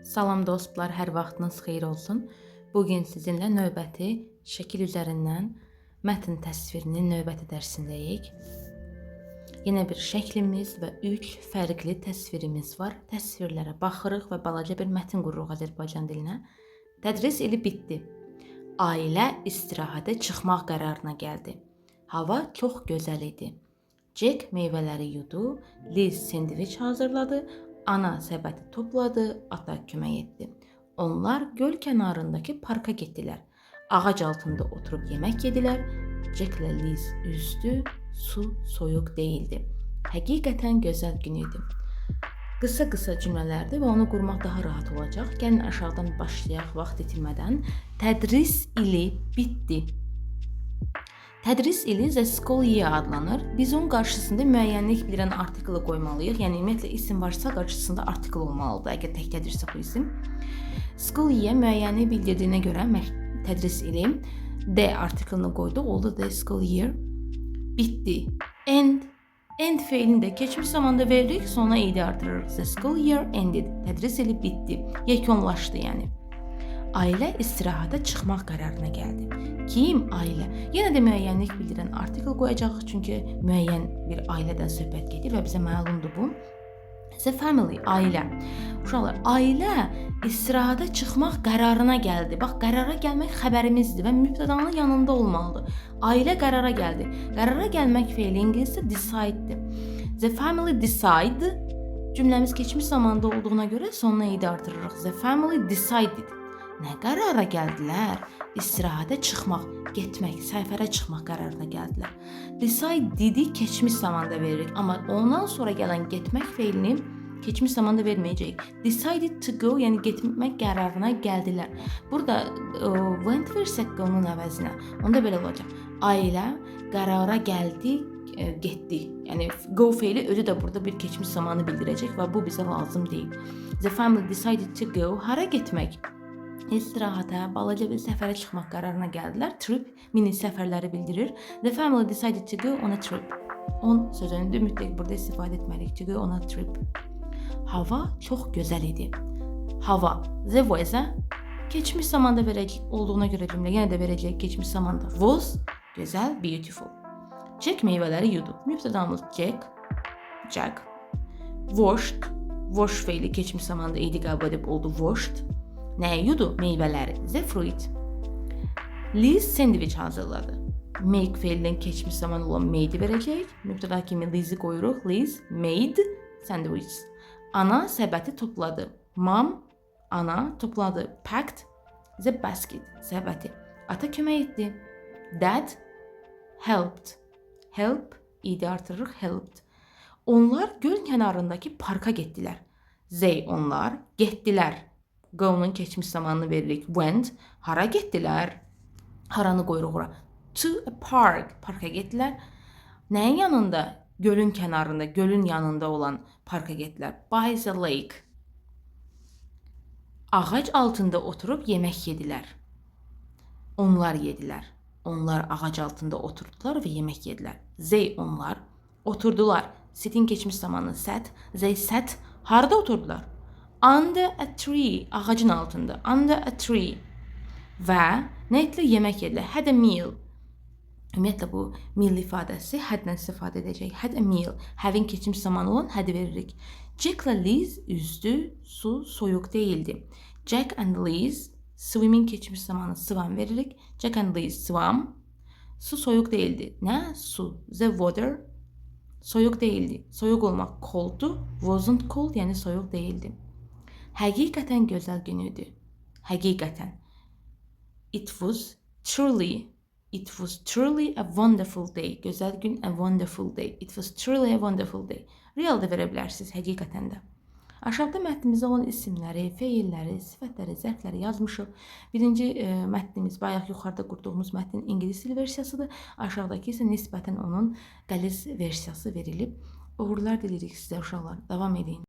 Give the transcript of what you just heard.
Salam dostlar, hər vaxtınız xeyir olsun. Bugün sizinlə növbəti şəkil üzərindən mətn təsvirinin növbəti dərsindəyik. Yenə bir şəklimiz və 3 fərqli təsvirimiz var. Təsvirlərə baxırıq və balaca bir mətn qururuq Azərbaycan dilinə. Tədris ili bitdi. Ailə istirahətə çıxmaq qərarına gəldi. Hava çox gözəl idi. Jack meyvələri yudu, Liz sendviç hazırladı, ana səbəti topladı, ata kömək etdi. Onlar göl kənarındakı parka getdilər. Ağac altında oturub yemək yedilər. Jack ilə Liz üzdü, su soyuq değildi. Həqiqətən gözəl gün idi. Qısa cümlələrdir və onu qurmaq daha rahat olacaq. Gəlin aşağıdan başlayaq vaxt itirmədən. Tədris ili bitdi. Tədris ili the school year adlanır. Biz onun qarşısında müəyyənlik bildirən artiklı qoymalıyıq. Yəni ümumiyyətlə isim varsa qarşısında artikl olmalıdır, əgər tək tədrissə bu isim. School year müəyyənlik bildirdiyinə görə tədris ili D artiklını qoyduq, oldu the school year. Bitdi. End feilini də keçmiş zamanda veririk, sonra idi artırırıq. The school year ended. Tədris ili bitdi. Yekunlaşdı yəni. Ailə istirahətə çıxmaq qərarına gəldi. Kim? Ailə. Yenə də müəyyənlik bildirən artikl qoyacağıq, çünki müəyyən bir ailədən söhbət gedir və bizə məlumdur bu. The family, ailə. Uşaqlar, ailə istirahətə çıxmaq qərarına gəldi. Bax, qərara gəlmək xəbərimizdir və mübtədanın yanında olmalıdır. Ailə qərara gəldi. Qərara gəlmək feili ingiliscə decide'dir. The family decide. Cümləmiz keçmiş zamanda olduğuna görə sonuna idi artırırıq. The family decided. Nə qərara gəldilər? İstirahətə çıxmaq, getmək, səfərə çıxmaq qərarına gəldilər. Decide dedi keçmiş zamanda veririk, amma ondan sonra gələn getmək feilini keçmiş zamanda verməyəcəyik. Decided to go, yəni getmək qərarına gəldilər. Burada went versək onun əvəzinə, onda belə olacaq. Ailə qərara gəldi, getdi. Yəni go feili özü də burada bir keçmiş zamanı bildirəcək və bu bizə lazım deyil. The family decided to go, hara getmək? İstirahətə, balaca bir səfərə çıxmaq qərarına gəldilər. Trip mini səfərləri bildirir. The family decided to go on a trip. On sözünü mütləq burada istifadə etməliyik. To go on a trip. Hava çox gözəl idi. Hava, the weather, keçmiş zamanda olduğuna görə cümlə yenə də verəcək keçmiş zamanda. Was, gözəl, beautiful. Jack meyvələri yudu. Mübtədamız Jack. Washed, wash feili keçmiş zamanda idi qəbul edib oldu washed. Nəyi yudu? Meyvələri. The fruit. Liz sendviç hazırladı. Make feildən keçmiş zaman olan made verəcək. Mübtəda kimi Liz'i qoyuruq. Liz made sandwich. Ana səbəti topladı. Mom, ana topladı. Packed the basket. Səbəti. Ata kömək etdi. Dad helped. Help idi artırırıq. Helped. Onlar göl kənarındakı parka getdilər. They, onlar, getdilər. Go'nun keçmiş zamanını veririk. Went, hara getdilər? Haranı qoyuruq ora. To a park, parka getdilər. Nəyin yanında? Gölün kənarında, gölün yanında olan parka getdilər. By the lake. Ağac altında oturub yemək yedilər. Onlar yedilər. Onlar ağac altında oturdular və yemək yedilər. They, onlar, oturdular. Sit'in keçmiş zamanı sat. They sat, harada oturdular? Under a tree, ağacın altında. Under a tree. Və nə etdilər? Yemək yedilər. Had a meal. Ümumiyyətlə bu meal ifadəsi haddən istifadə edəcək. Had a meal. Having keçmiş zamanı olan had veririk. Jack ilə Liz üzdü, su soyuq değildi. Jack and Liz, swimming keçmiş zamanı swam veririk. Jack and Liz swam. Su soyuq değildi. Nə? Su. The water soyuq değildi. Soyuq olmaq cold'du. Wasn't cold, yəni soyuq değildi. Həqiqətən gözəl gün idi. Həqiqətən. It was truly a wonderful day. Gözəl gün, a wonderful day. It was truly a wonderful day. Real da verə bilərsiniz həqiqətən də. Aşağıda mətnimizdə olan isimləri, feilləri, sifətləri, zərfləri yazmışıq. Birinci mətnimiz bayaq yuxarıda qurduğumuz mətnin ingilis dili versiyasıdır. Aşağıdakı isə nisbətən onun qəliz versiyası verilib. Uğurlar dilirik sizə uşaqlar. Davam edin.